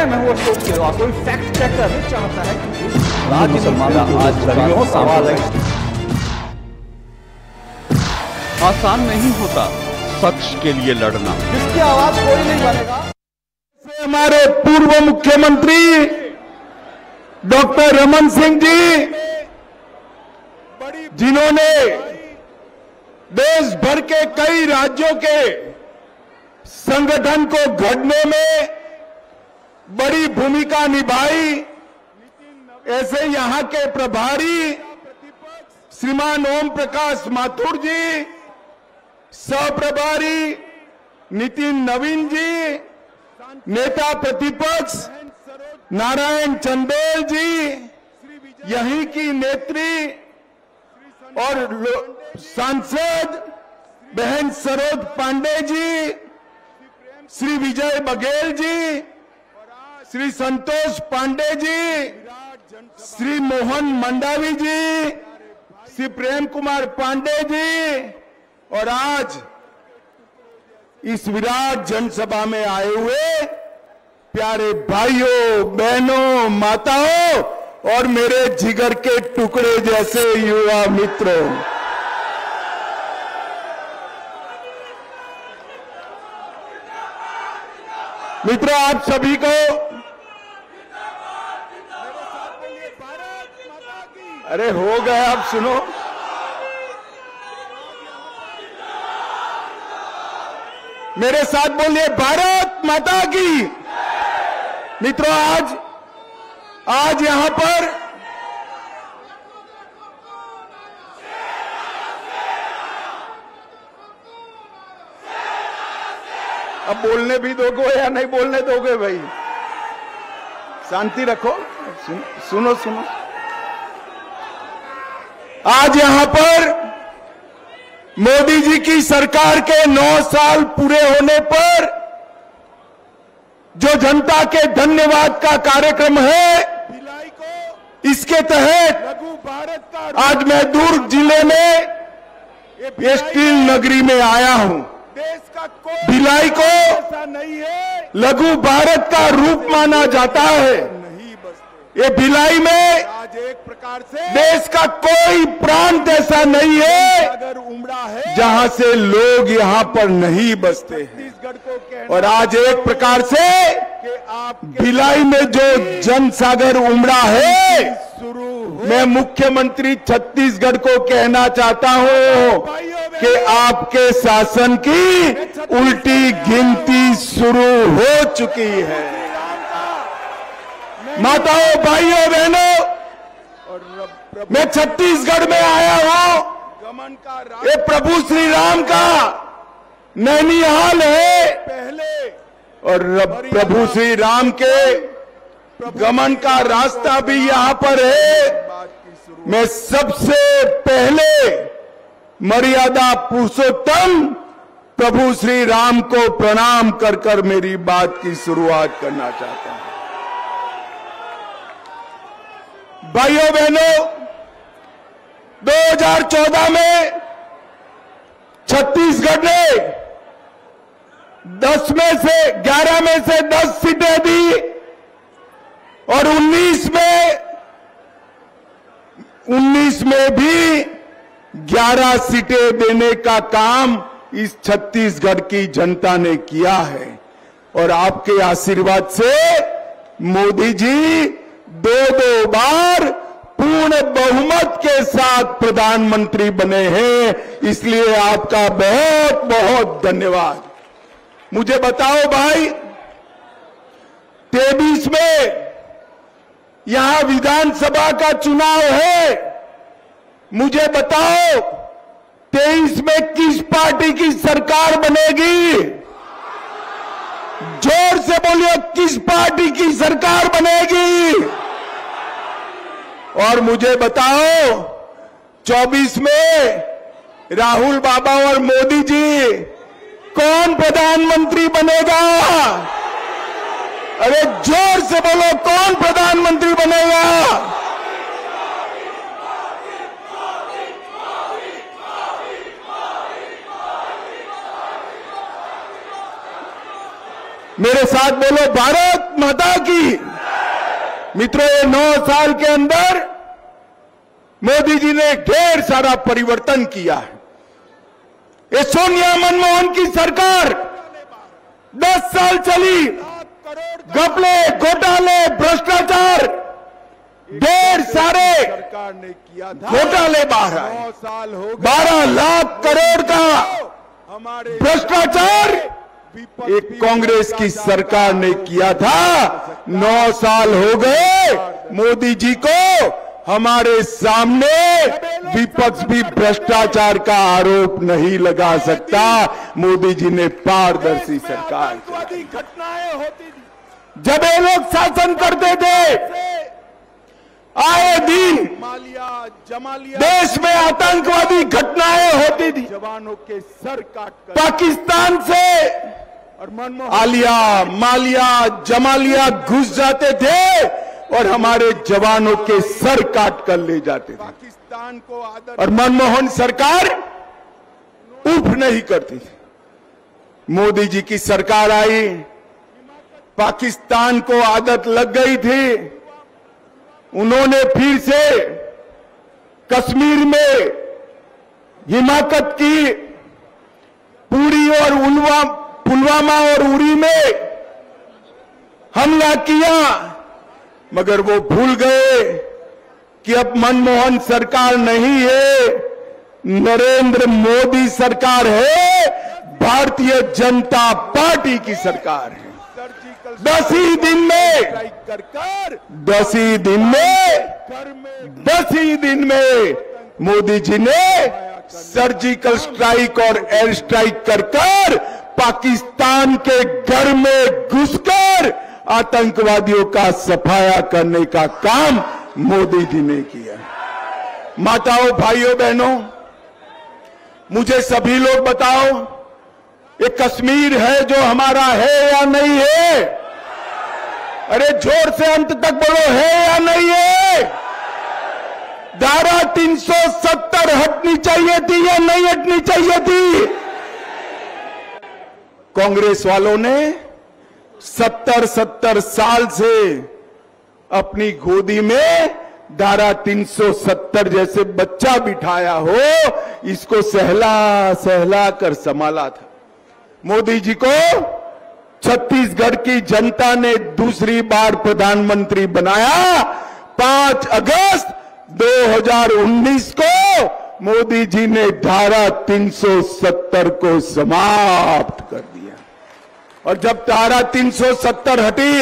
मैं वो शोक के रहा कोई फैक्ट चेकर नहीं चाहता है मुसलमानों को आज सदियों सवाल है। आसान नहीं होता सच के लिए लड़ना। जिसकी आवाज कोई नहीं बनेगा। हमारे पूर्व मुख्यमंत्री डॉक्टर रमन सिंह जी, जिन्होंने देश भर के कई राज्यों के संगठन को गढ़ने में बड़ी भूमिका निभाई, ऐसे यहां के प्रभारी श्रीमान ओम प्रकाश माथुर जी, सहप्रभारी नितिन नवीन जी, नेता प्रतिपक्ष नारायण चंदेल जी, यहीं की नेत्री और सांसद बहन सरोज पांडे जी, श्री विजय बघेल जी, श्री संतोष पांडे जी, श्री मोहन मंडावी जी, श्री प्रेम कुमार पांडे जी, और आज इस विराट जनसभा में आए हुए प्यारे भाइयों, बहनों, माताओं और मेरे जिगर के टुकड़े जैसे युवा मित्रों, आप सभी को अरे हो गया, अब सुनो। मेरे साथ बोलिए भारत माता की। मित्रों, आज यहां पर अब बोलने भी दोगे या नहीं बोलने दोगे भाई? शांति रखो, सुनो। आज यहां पर मोदी जी की सरकार के 9 साल पूरे होने पर जो जनता के धन्यवाद का कार्यक्रम है, इसके तहत आज मैं दुर्ग जिले में स्टील नगरी में आया हूं। भिलाई को लघु भारत का रूप माना जाता है। ये भिलाई में आज एक प्रकार से देश का कोई प्रांत ऐसा नहीं है जहां से लोग यहां पर नहीं बसते हैं। और आज एक प्रकार से भिलाई में जो जनसागर उमड़ा है, मैं मुख्यमंत्री छत्तीसगढ़ को कहना चाहता हूं कि आपके शासन की उल्टी गिनती शुरू हो चुकी है। माताओं, भाइयों, बहनों, मैं छत्तीसगढ़ में आया हूं। ये प्रभु श्री राम का नैनीहाल है पहले, और प्रभु श्री राम के गमन का रास्ता भी यहां पर है। मैं सबसे पहले मर्यादा पुरुषोत्तम प्रभु श्री राम को प्रणाम कर मेरी बात की शुरुआत करना चाहता हूं। भाइयों, बहनों, 2014 में छत्तीसगढ़ ने 11 में से 10 सीटें दी और 19 में भी 11 सीटें देने का काम इस छत्तीसगढ़ की जनता ने किया है। और आपके आशीर्वाद से मोदी जी 2 बार पूर्ण बहुमत के साथ प्रधानमंत्री बने हैं, इसलिए आपका बहुत बहुत धन्यवाद। मुझे बताओ भाई, 23 में यहां विधानसभा का चुनाव है, मुझे बताओ 23 में किस पार्टी की सरकार बनेगी? जोर से बोलिए, किस पार्टी की सरकार बनेगी? और मुझे बताओ 24 में राहुल बाबा और मोदी जी कौन प्रधानमंत्री बनेगा? अरे जोर से बोलो, कौन प्रधानमंत्री बनेगा? मेरे साथ बोलो, भारत माता की। की। मित्रों, ये 9 साल के अंदर मोदी जी ने ढेर सारा परिवर्तन किया है। ये सोनिया मनमोहन की सरकार 10 साल चली, घपले, घोटाले, भ्रष्टाचार, ढेर सारे सरकार ने किया था। घोटाले बाहर आए। 9 साल हो गए। 12 लाख करोड़ का हमारे भ्रष्टाचार एक कांग्रेस की सरकार ने किया था। 9 साल हो गए मोदी जी को, हमारे सामने विपक्ष भी भ्रष्टाचार का आरोप नहीं लगा सकता। मोदी जी ने पारदर्शी सरकार चलाई। घटनाएं होती थी। जब ये लोग शासन करते थे, आए दिन मालिया जमालिया देश में आतंकवादी घटनाएं होती थी। जवानों के सर काट कर पाकिस्तान से और मनमोहन आलिया, मालिया, जमालिया घुस जाते थे और हमारे जवानों के सर काट कर ले जाते थे। पाकिस्तान को आदर और मनमोहन सरकार उफ नहीं करती थी। मोदी जी की सरकार आई, पाकिस्तान को आदत लग गई थी। उन्होंने फिर से कश्मीर में हिमाकत की, पुरी और पुलवामा और उरी में हमला किया, मगर वो भूल गए कि अब मनमोहन सरकार नहीं है, नरेंद्र मोदी सरकार है, भारतीय जनता पार्टी की सरकार है। 10 ही दिन में 10 ही दिन में 10 ही दिन में मोदी जी ने सर्जिकल स्ट्राइक और एयर स्ट्राइक कर पाकिस्तान के घर में घुसकर आतंकवादियों का सफाया करने का काम मोदी जी ने किया। माताओं, भाइयों, बहनों, मुझे सभी लोग बताओ, ये कश्मीर है जो हमारा है या नहीं है? अरे जोर से अंत तक बोलो, है या नहीं है? धारा 370 हटनी चाहिए थी या नहीं हटनी चाहिए थी? कांग्रेस वालों ने 70 साल से अपनी गोदी में धारा 370 जैसे बच्चा बिठाया हो, इसको सहला सहला कर संभाला था। मोदी जी को छत्तीसगढ़ की जनता ने दूसरी बार प्रधानमंत्री बनाया। 5 अगस्त 2019 को मोदी जी ने धारा 370 को समाप्त कर दिया। और जब धारा 370 हटी,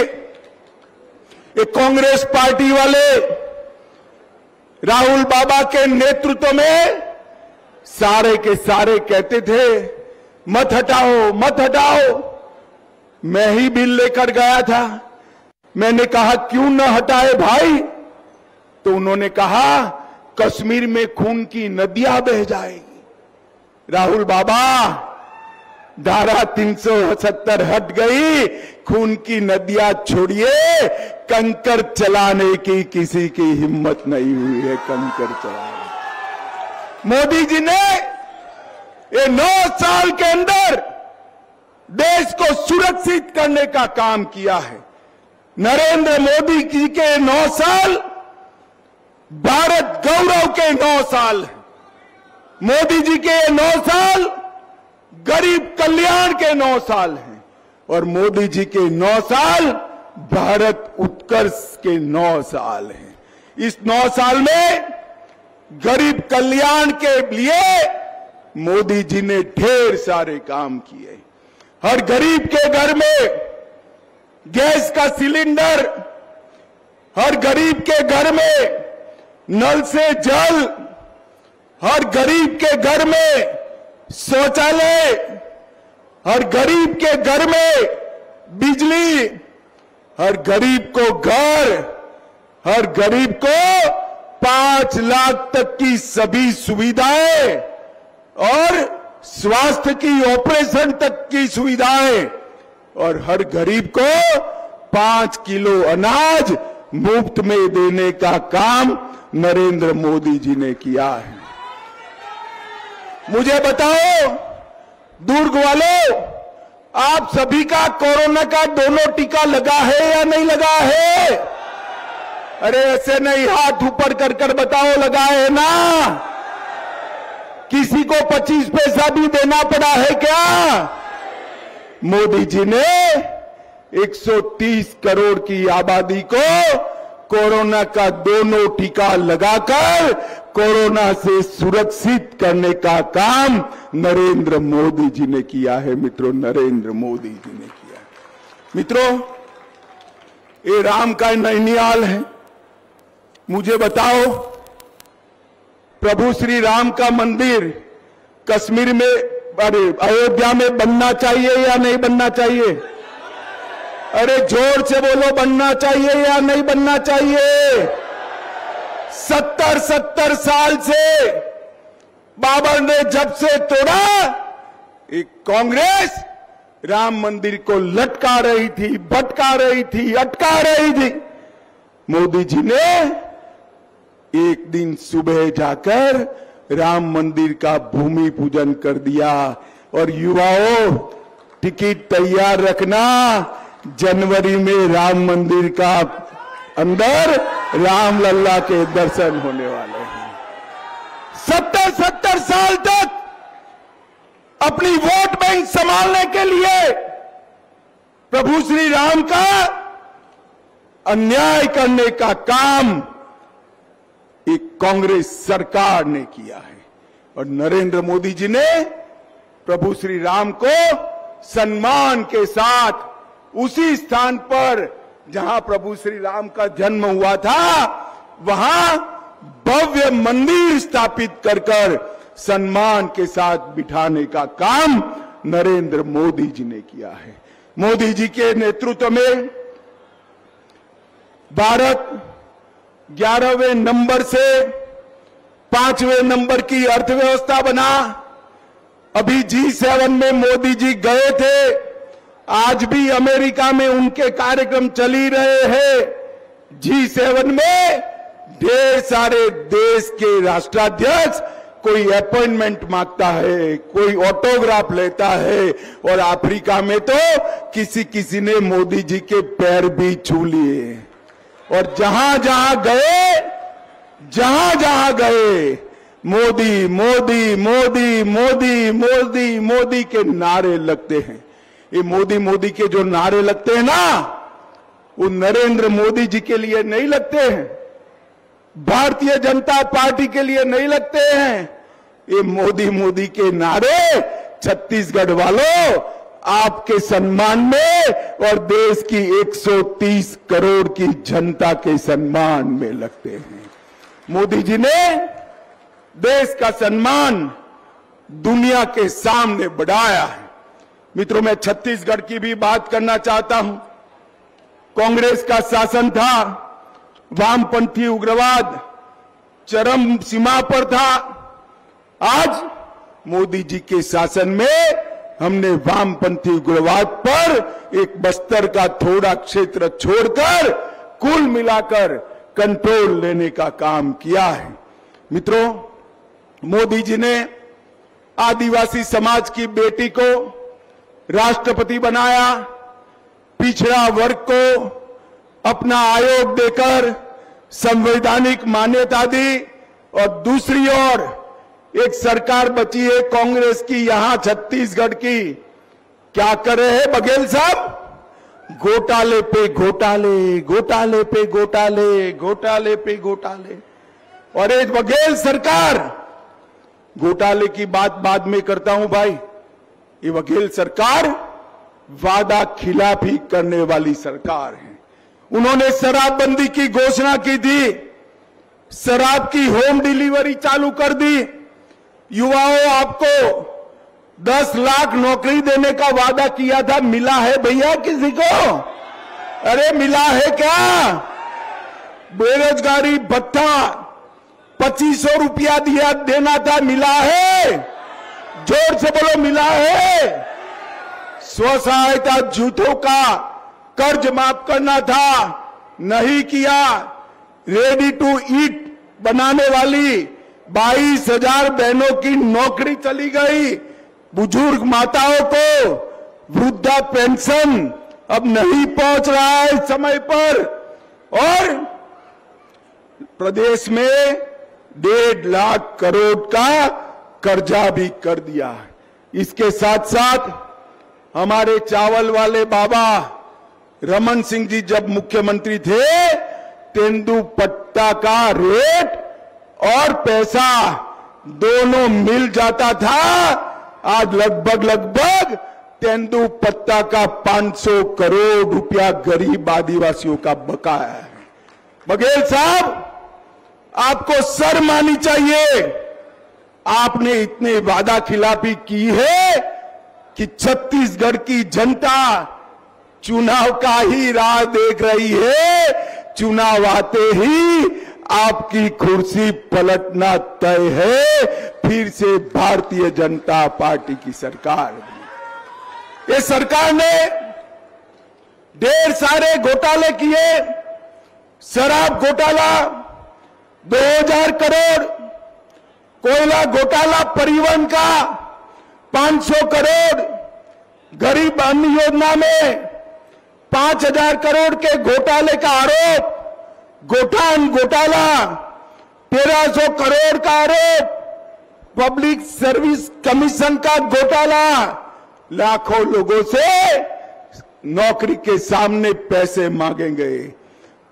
ये कांग्रेस पार्टी वाले राहुल बाबा के नेतृत्व में सारे के सारे कहते थे, मत हटाओ, मत हटाओ। मैं ही बिल लेकर गया था। मैंने कहा क्यों न हटाए भाई? तो उन्होंने कहा कश्मीर में खून की नदियां बह जाएगी। राहुल बाबा, धारा 370 हट गई, खून की नदियां छोड़िए, कंकर चलाने की किसी की हिम्मत नहीं हुई है। कंकर चलाने मोदी जी ने ये 9 साल के अंदर देश को सुरक्षित करने का काम किया है। नरेंद्र मोदी जी के 9 साल भारत गौरव के 9 साल हैं। मोदी जी के 9 साल गरीब कल्याण के 9 साल हैं और मोदी जी के 9 साल भारत उत्कर्ष के 9 साल हैं। इस 9 साल में गरीब कल्याण के लिए मोदी जी ने ढेर सारे काम किए। हर गरीब के घर में गैस का सिलेंडर, हर गरीब के घर में नल से जल, हर गरीब के घर में शौचालय, हर गरीब के घर में बिजली, हर गरीब को घर, हर गरीब को 5 लाख तक की सभी सुविधाएं और स्वास्थ्य की ऑपरेशन तक की सुविधाएं और हर गरीब को 5 किलो अनाज मुफ्त में देने का काम नरेंद्र मोदी जी ने किया है। मुझे बताओ दुर्ग वालों, आप सभी का कोरोना का दोनों टीका लगा है या नहीं लगा है? अरे ऐसे नहीं, हाथ ऊपर कर कर बताओ लगा है ना? किसी को 25 पैसा भी देना पड़ा है क्या? मोदी जी ने 130 करोड़ की आबादी को कोरोना का दोनों टीका लगाकर कोरोना से सुरक्षित करने का काम नरेंद्र मोदी जी ने किया है। मित्रों, नरेंद्र मोदी जी ने किया है। मित्रों, ये राम का नैनियाल है। मुझे बताओ, प्रभु श्री राम का मंदिर कश्मीर में, अरे अयोध्या में बनना चाहिए या नहीं बनना चाहिए? अरे जोर से बोलो, बनना चाहिए या नहीं बनना चाहिए? 70 साल से बाबर ने जब से तोड़ा, एक कांग्रेस राम मंदिर को लटका रही थी, भटका रही थी, अटका रही थी। मोदी जी ने एक दिन सुबह जाकर राम मंदिर का भूमि पूजन कर दिया। और युवाओं, टिकट तैयार रखना, जनवरी में राम मंदिर का अंदर राम लल्ला के दर्शन होने वाले हैं। 70 साल तक अपनी वोट बैंक संभालने के लिए प्रभु श्री राम का अन्याय करने का काम एक कांग्रेस सरकार ने किया है। और नरेंद्र मोदी जी ने प्रभु श्री राम को सम्मान के साथ उसी स्थान पर जहां प्रभु श्री राम का जन्म हुआ था, वहां भव्य मंदिर स्थापित कर कर सम्मान के साथ बिठाने का काम नरेंद्र मोदी जी ने किया है। मोदी जी के नेतृत्व में भारत 11वें नंबर से 5वें नंबर की अर्थव्यवस्था बना। अभी G7 में मोदी जी गए थे, आज भी अमेरिका में उनके कार्यक्रम चल ही रहे हैं। G7 में ढेर सारे देश के राष्ट्राध्यक्ष कोई अपॉइंटमेंट मांगता है, कोई ऑटोग्राफ लेता है, और अफ्रीका में तो किसी ने मोदी जी के पैर भी छू लिए। और जहां जहां गए मोदी मोदी मोदी मोदी मोदी मोदी के नारे लगते हैं। ये मोदी मोदी के जो नारे लगते हैं ना, वो नरेंद्र मोदी जी के लिए नहीं लगते हैं, भारतीय जनता पार्टी के लिए नहीं लगते हैं। ये मोदी मोदी के नारे छत्तीसगढ़ वालों आपके सम्मान में और देश की 130 करोड़ की जनता के सम्मान में लगते हैं। मोदी जी ने देश का सम्मान दुनिया के सामने बढ़ाया है। मित्रों, मैं छत्तीसगढ़ की भी बात करना चाहता हूं। कांग्रेस का शासन था, वामपंथी उग्रवाद चरम सीमा पर था। आज मोदी जी के शासन में हमने वामपंथी उग्रवाद पर एक बस्तर का थोड़ा क्षेत्र छोड़कर कुल मिलाकर कंट्रोल लेने का काम किया है। मित्रों, मोदी जी ने आदिवासी समाज की बेटी को राष्ट्रपति बनाया, पिछड़ा वर्ग को अपना आयोग देकर संवैधानिक मान्यता दी, और दूसरी ओर एक सरकार बची है कांग्रेस की यहां छत्तीसगढ़ की। क्या कर रहे हैं बघेल साहब? घोटाले पे घोटाले, घोटाले पे घोटाले, घोटाले पे घोटाले। और एक बघेल सरकार, घोटाले की बात बाद में करता हूं भाई, ये बघेल सरकार वादा खिलाफी करने वाली सरकार है। उन्होंने शराबबंदी की घोषणा की थी, शराब की होम डिलीवरी चालू कर दी। युवाओं, आपको 10 लाख नौकरी देने का वादा किया था, मिला है भैया किसी को? अरे मिला है क्या? बेरोजगारी भत्ता 2500 रुपया देना था, मिला है? जोर से बोलो, मिला है? स्व सहायता जूथों का कर्ज माफ करना था, नहीं किया। रेडी टू ईट बनाने वाली 22,000 बहनों की नौकरी चली गई। बुजुर्ग माताओं को वृद्धा पेंशन अब नहीं पहुंच रहा है समय पर, और प्रदेश में 1.5 लाख करोड़ का कर्जा भी कर दिया है। इसके साथ साथ हमारे चावल वाले बाबा रमन सिंह जी जब मुख्यमंत्री थे, तेंदुपत्ता का रेट और पैसा दोनों मिल जाता था। आज लगभग तेंदुपत्ता का 500 करोड़ रुपया गरीब आदिवासियों का बकाया है। बघेल साहब, आपको शर्म आनी चाहिए। आपने इतने वादा खिलाफी की है कि छत्तीसगढ़ की जनता चुनाव का ही राह देख रही है। चुनाव आते ही आपकी कुर्सी पलटना तय है। फिर से भारतीय जनता पार्टी की सरकार। ये सरकार ने ढेर सारे घोटाले किए। शराब घोटाला 2000 करोड़, कोयला घोटाला परिवहन का 500 करोड़, गरीब अन्न योजना में 5000 करोड़ के घोटाले का आरोप, गोठान घोटाला 1300 करोड़ का आरोप, पब्लिक सर्विस कमीशन का घोटाला, लाखों लोगों से नौकरी के सामने पैसे मांगे गए।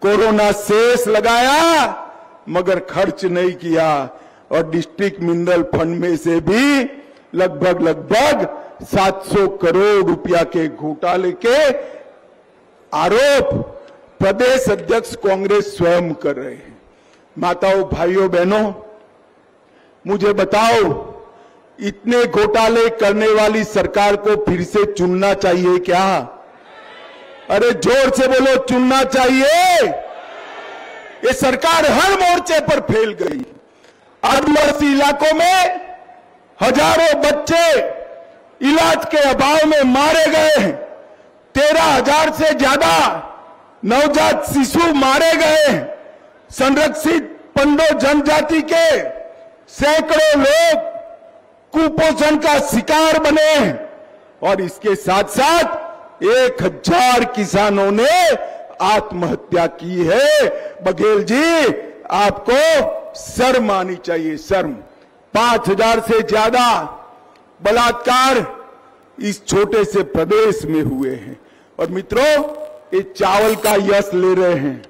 कोरोना सेस लगाया मगर खर्च नहीं किया, और डिस्ट्रिक्ट मिनरल फंड में से भी लगभग 700 करोड़ रुपया के घोटाले के आरोप प्रदेश अध्यक्ष कांग्रेस स्वयं कर रहे हैं। माताओं, भाइयों, बहनों, मुझे बताओ, इतने घोटाले करने वाली सरकार को फिर से चुनना चाहिए क्या? अरे जोर से बोलो, चुनना चाहिए। ये सरकार हर मोर्चे पर फेल गई। आदिवासी इलाकों में हजारों बच्चे इलाज के अभाव में मारे गए हैं। 13,000 से ज्यादा नवजात शिशु मारे गए। संरक्षित पंडो जनजाति के सैकड़ों लोग कुपोषण का शिकार बने, और इसके साथ साथ 1000 किसानों ने आत्महत्या की है। बघेल जी, आपको शर्म आनी चाहिए, शर्म। 5000 से ज्यादा बलात्कार इस छोटे से प्रदेश में हुए हैं। और मित्रों, ये चावल का यश ले रहे हैं।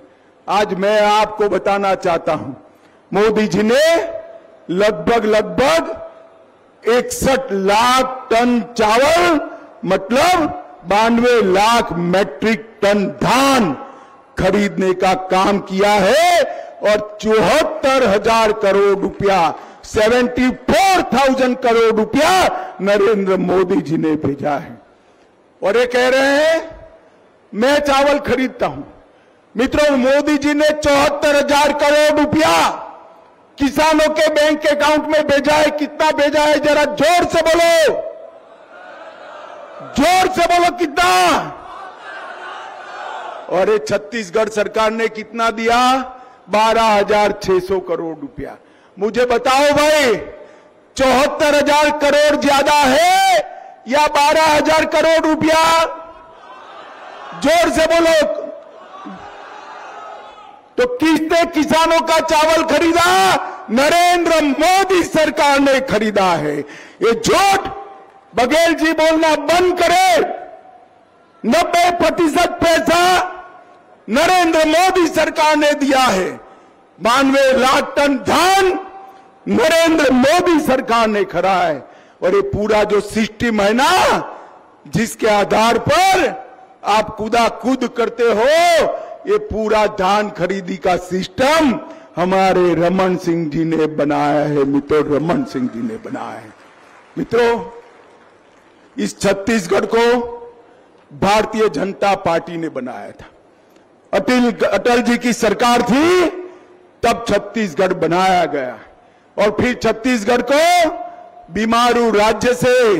आज मैं आपको बताना चाहता हूं, मोदी जी ने लगभग 61 लाख टन चावल, मतलब 92 लाख मैट्रिक टन धान खरीदने का काम किया है, और 74,000 करोड़ रुपया, 74,000 करोड़ रुपया नरेंद्र मोदी जी ने भेजा है। और ये कह रहे हैं मैं चावल खरीदता हूं। मित्रों, मोदी जी ने 74,000 करोड़ रुपया किसानों के बैंक अकाउंट में भेजा है। कितना भेजा है, जरा जोर से बोलो, जोर से बोलो, कितना? और ये छत्तीसगढ़ सरकार ने कितना दिया? 12,600 करोड़ रुपया। मुझे बताओ भाई, 74,000 करोड़ ज्यादा है या 12,000 करोड़ रुपया? जोर से बोलो। तो किसने किसानों का चावल खरीदा? नरेंद्र मोदी सरकार ने खरीदा है। ये झूठ बघेल जी बोलना बंद करे। 90% पैसा नरेंद्र मोदी सरकार ने दिया है। 92 लाख टन धान नरेंद्र मोदी सरकार ने खड़ा है। और ये पूरा जो सिस्टम है ना, जिसके आधार पर आप कूद करते हो, ये पूरा धान खरीदी का सिस्टम हमारे रमन सिंह जी ने बनाया है। मित्रों, रमन सिंह जी ने बनाया है। मित्रों, इस छत्तीसगढ़ को भारतीय जनता पार्टी ने बनाया था। अटल जी की सरकार थी, तब छत्तीसगढ़ बनाया गया, और फिर छत्तीसगढ़ को बीमारू राज्य से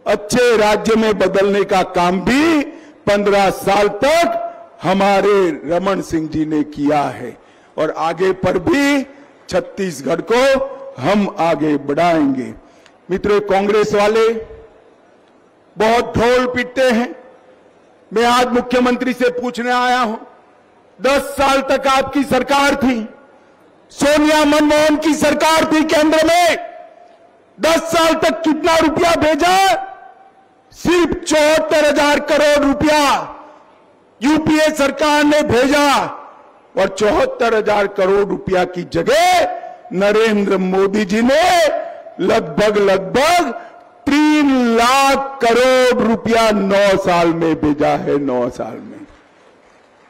अच्छे राज्य में बदलने का काम भी 15 साल तक हमारे रमन सिंह जी ने किया है। और आगे पर भी छत्तीसगढ़ को हम आगे बढ़ाएंगे। मित्रों, कांग्रेस वाले बहुत ढोल पीटते हैं। मैं आज मुख्यमंत्री से पूछने आया हूं, 10 साल तक आपकी सरकार थी, सोनिया मनमोहन की सरकार थी केंद्र में, 10 साल तक कितना रुपया भेजा? सिर्फ 74,000 करोड़ रुपया यूपीए सरकार ने भेजा और 74,000 करोड़ रुपया की जगह नरेंद्र मोदी जी ने लगभग 3 लाख करोड़ रुपया 9 साल में भेजा है, 9 साल में।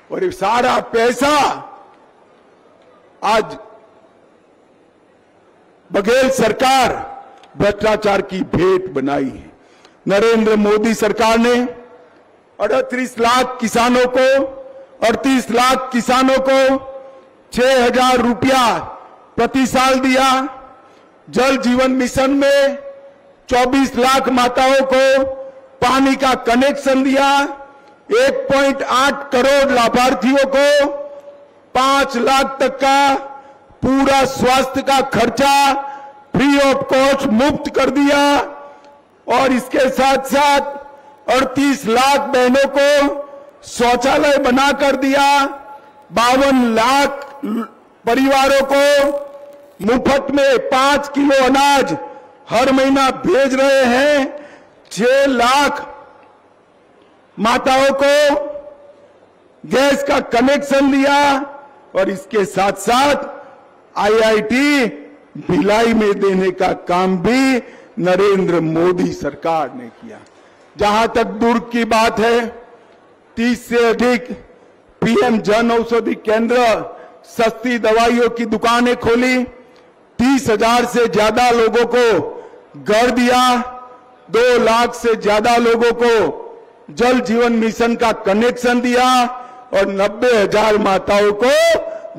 और ये सारा पैसा आज बघेल सरकार भ्रष्टाचार की भेंट बनाई है। नरेंद्र मोदी सरकार ने 38 लाख किसानों को 6,000 रुपया प्रति साल दिया। जल जीवन मिशन में 24 लाख माताओं को पानी का कनेक्शन दिया। 1.8 करोड़ लाभार्थियों को 5 लाख तक का पूरा स्वास्थ्य का खर्चा फ्री ऑफ कॉस्ट मुक्त कर दिया। और इसके साथ साथ 38 लाख बहनों को शौचालय बना कर दिया। 52 लाख परिवारों को मुफ्त में 5 किलो अनाज हर महीना भेज रहे हैं। 6 लाख माताओं को गैस का कनेक्शन दिया। और इसके साथ साथ आईआईटी भिलाई में देने का काम भी नरेंद्र मोदी सरकार ने किया। जहां तक दुर्ग की बात है, 30 से अधिक पीएम जन औषधि केंद्र, सस्ती दवाइयों की दुकानें खोली, 30,000 से ज्यादा लोगों को घर दिया, 2 लाख से ज्यादा लोगों को जल जीवन मिशन का कनेक्शन दिया और 90,000 माताओं को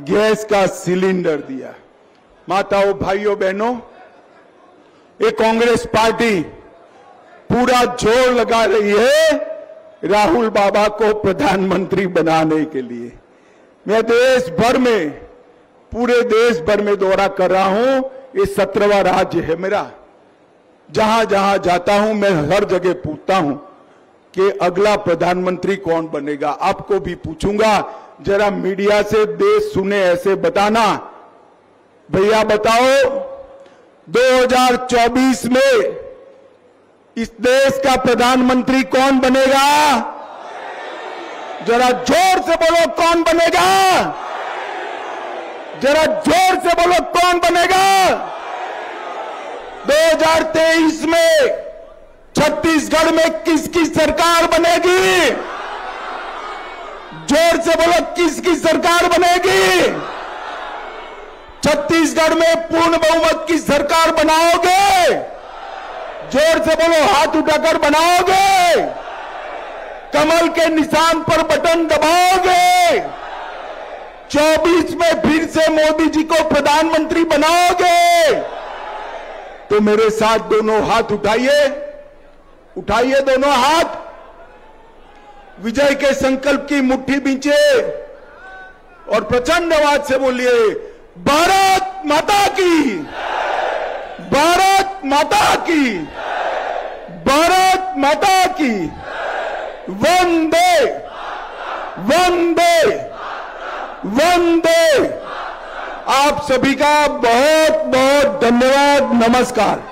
गैस का सिलेंडर दिया। माताओं, भाइयों, बहनों, ये कांग्रेस पार्टी पूरा जोर लगा रही है राहुल बाबा को प्रधानमंत्री बनाने के लिए। मैं देश भर में, पूरे देश भर में दौरा कर रहा हूं। ये 17वां राज्य है मेरा। जहां जहां जाता हूं मैं हर जगह पूछता हूं कि अगला प्रधानमंत्री कौन बनेगा। आपको भी पूछूंगा, जरा मीडिया से देश सुने ऐसे बताना। भैया बताओ, 2024 में इस देश का प्रधानमंत्री कौन बनेगा? जरा जोर से बोलो, कौन बनेगा? जरा जोर से बोलो, कौन बनेगा? 2023 में छत्तीसगढ़ में किसकी सरकार बनेगी? जोर से बोलो, किसकी सरकार बनेगी? छत्तीसगढ़ में पूर्ण बहुमत की सरकार बनाओगे? जोर से बोलो, हाथ उठाकर बनाओगे? कमल के निशान पर बटन दबाओगे? 24 में फिर से मोदी जी को प्रधानमंत्री बनाओगे? तो मेरे साथ दोनों हाथ उठाइए, उठाइए दोनों हाथ, विजय के संकल्प की मुट्ठी बींचे और प्रचंड आवाज से बोलिए, भारत माता की, भारत माता की, भारत माता की, वंदे वंदे वंदे। आप सभी का बहुत बहुत धन्यवाद। नमस्कार।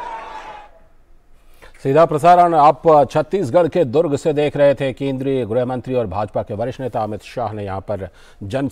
सीधा प्रसारण आप छत्तीसगढ़ के दुर्ग से देख रहे थे। केंद्रीय गृह मंत्री और भाजपा के वरिष्ठ नेता अमित शाह ने यहां पर जन